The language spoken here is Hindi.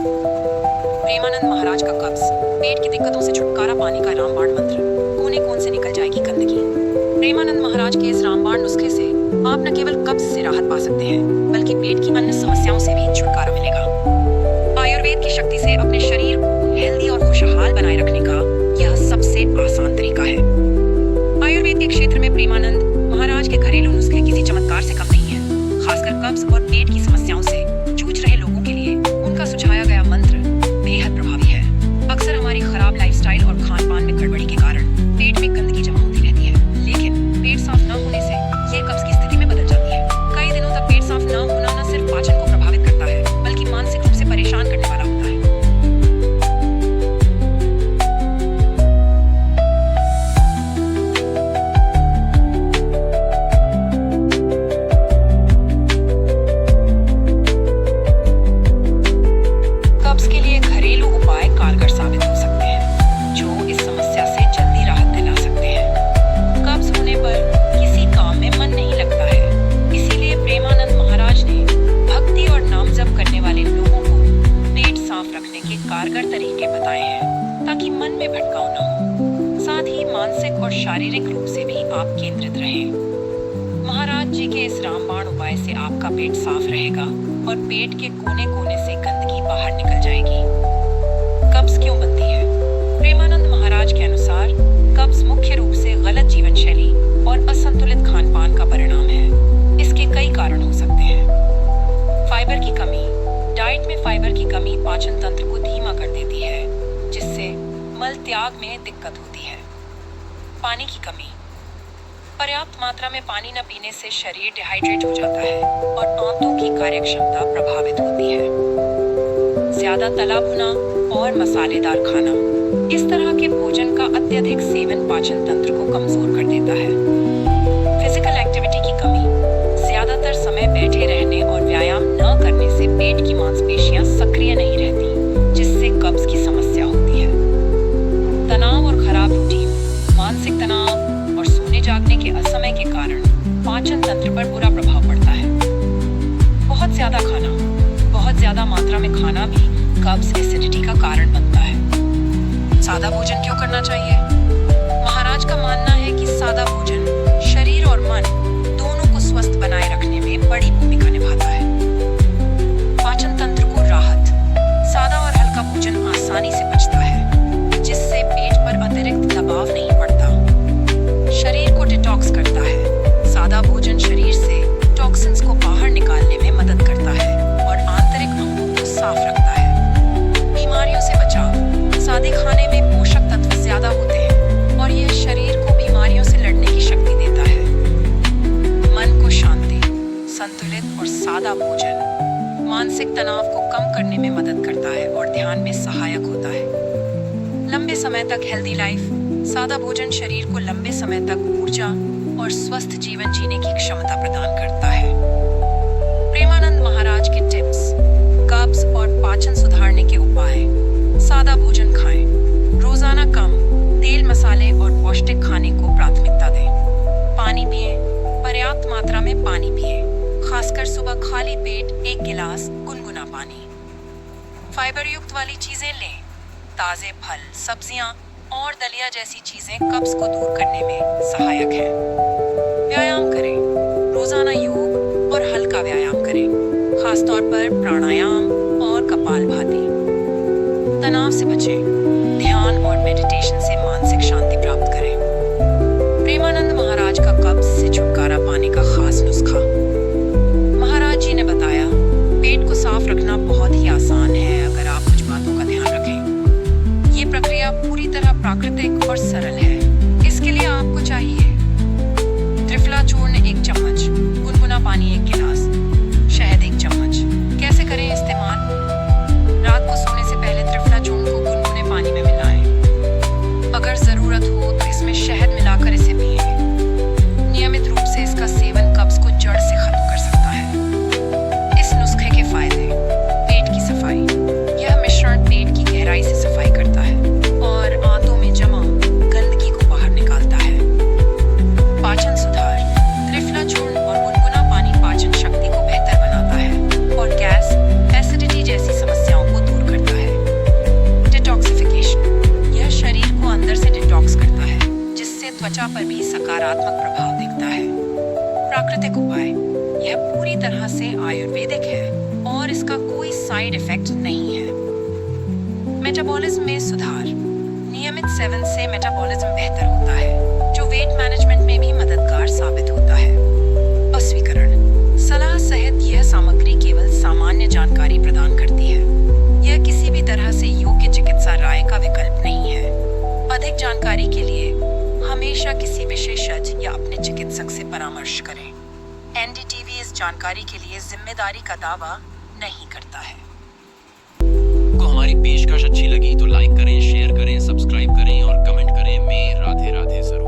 प्रेमानंद महाराज का कब्ज, पेट की दिक्कतों से छुटकारा पाने का रामबाण मंत्र, कोने कोन से निकल जाएगी गंदगी। प्रेमानंद महाराज के इस रामबाण नुस्खे से आप न केवल कब्ज से राहत पा सकते हैं, बल्कि पेट की अन्य समस्याओं से भी छुटकारा मिलेगा। आयुर्वेद की शक्ति से अपने शरीर को हेल्दी और खुशहाल बनाए रखने का यह सबसे आसान तरीका है। आयुर्वेद के क्षेत्र में प्रेमानंद महाराज के घरेलू नुस्खे किसी चमत्कार से कम नहीं है। खासकर कब्ज और पेट की समस्याओं से जूझ रहे लोगों के लिए उनका सुझाया गया मंत्र बेहद प्रभावी है। अक्सर हमारी खराब लाइफस्टाइल और खान पान में गड़बड़ी के कारण पेट में गंदगी जमा होती रहती है, लेकिन पेट साफ न होने से ये कब्ज की स्थिति में बदल जाती है। कई दिनों तक पेट साफ न होना न सिर्फ पाचन को प्रभावित करता है, बल्कि मानसिक रूप से परेशान करने वाला होता है। कब्ज के लिए घरेलू उपाय कारगर साबित हो सकते हैं, जो इस समस्या से जल्दी राहत दिला सकते हैं। कब्ज होने पर किसी काम में मन नहीं लगता है, इसीलिए प्रेमानंद महाराज ने भक्ति और नाम जप करने वाले लोगों को पेट साफ रखने के कारगर तरीके बताए हैं, ताकि मन में भटकाव न हो। साथ ही मानसिक और शारीरिक रूप से भी आप केंद्रित रहें। महाराज जी के इस रामबाण उपाय से आपका पेट साफ रहेगा और पेट के कोने कोने से गंदगी बाहर निकल जाएगी। कब्ज क्यों बनती है? प्रेमानंद महाराज के अनुसार कब्ज मुख्य रूप से गलत जीवन शैली और असंतुलित खान पान का परिणाम है। इसके कई कारण हो सकते हैं। फाइबर की कमी। डाइट में फाइबर की कमी पाचन तंत्र को धीमा कर देती है, जिससे मल त्याग में दिक्कत होती है। पानी की कमी। पर्याप्त मात्रा में पानी न पीने से शरीर डिहाइड्रेट हो जाता है और आंतों की कार्यक्षमता प्रभावित होती है। ज्यादा तला भुना और मसालेदार खाना। इस तरह के भोजन का अत्यधिक सेवन पाचन तंत्र को कमजोर कर देता है। फिजिकल एक्टिविटी की कमी। ज्यादातर समय बैठे रहने और व्यायाम न करने से पेट की मांसपेशियां सक्रिय नहीं रहती, जिससे कब्ज की समस्या होती है। तनाव और खराब रूटीन। मानसिक तनाव और सोने जागने के असमय के कारण पाचन तंत्र पर बुरा प्रभाव पड़ता है। बहुत ज्यादा खाना। बहुत ज्यादा मात्रा में खाना भी कब्ज एसिडिटी का कारण बनता है। सादा भोजन क्यों करना चाहिए? महाराज का मानना है कि सादा भोजन शरीर और मन दोनों को स्वस्थ बनाए रखने में बड़ी भूमिका निभाता है। पाचन तंत्र को राहत। सादा और हल्का भोजन आसानी से पचता है, जिससे पेट पर अतिरिक्त दबाव नहीं पड़ता। शरीर को डिटॉक्स करता है। सादा भोजन शरीर से टॉक्सिन्स को बाहर निकालने में मदद करता है और आंतरिक अंगों को साफ रखता है। बीमारियों से बचाव। सादे खाने में पोषक तत्व ज्यादा होते हैं और यह शरीर को बीमारियों से लड़ने की शक्ति देता है। मन को शांति। संतुलित और सादा भोजन मानसिक तनाव को कम करने में मदद करता है और ध्यान में सहायक होता है। लंबे समय तक हेल्दी लाइफ। सादा भोजन शरीर को लंबे समय तक ऊर्जा और स्वस्थ जीवन जीने की क्षमता प्रदान करता है। प्रेमानंद महाराज के टिप्स। कब्ज और पाचन सुधारने के उपाय। सादा भोजन खाएं। रोजाना कम तेल, मसाले और पौष्टिक खाने को प्राथमिकता दें। पानी पिएं। पर्याप्त मात्रा में पानी पिएं, खासकर सुबह खाली पेट 1 गिलास गुनगुना पानी। फाइबर युक्त वाली चीजें लें। ताजे फल, सब्जियां और दलिया जैसी चीजें कब्ज को दूर करने में सहायक हैं। व्यायाम करें। रोजाना योग और हल्का व्यायाम करें, खासतौर पर प्राणायाम और कपालभाति। तनाव से बचें। ध्यान और मेडिटेशन से मानसिक शांति प्राप्त करें। प्रेमानंद महाराज का कब्ज से छुटकारा पाने का खास नुस्खा। महाराज जी ने बताया, पेट को साफ रखना बहुत ही आसान है अगर आप कुछ बातों का ध्यान रखें। ये प्रक्रिया पूरी तरह प्राकृतिक और सरल है। इसके लिए आपको चाहिए त्रिफला चूर्ण 1 चम्मच, गुनगुना पानी 1 गिलास, शहद 1 चम्मच। कैसे करें इस्तेमाल? रात को सोने से पहले त्रिफला चूर्ण को गुनगुने पानी में मिलाएं। अगर जरूरत हो तो इसमें शहद मिलाकर इसे पिएं। नियमित रूप से इसका सेवन कब्ज को जड़ से खत्म कर सकता है। इस नुस्खे के फायदे। पेट कोई साइड इफेक्ट नहीं है। मेटाबॉलिज्म में सुधार। नियमित सेवन से मेटाबॉलिज्म बेहतर होता है, जो वेट मैनेजमेंट में भी मददगार साबित होता है। अस्वीकरण। सलाह सहित यह सामग्री केवल सामान्य जानकारी प्रदान करती है। यह किसी भी तरह से योग्य चिकित्सा राय का विकल्प नहीं है। अधिक जानकारी के लिए हमेशा किसी विशेषज्ञ या अपने चिकित्सक से परामर्श करें। एनडीटीवी इस जानकारी के लिए जिम्मेदारी का दावा नहीं करता है। को हमारी पेशकश अच्छी लगी तो लाइक करें, शेयर करें, सब्सक्राइब करें और कमेंट करें में राधे राधे जरूर।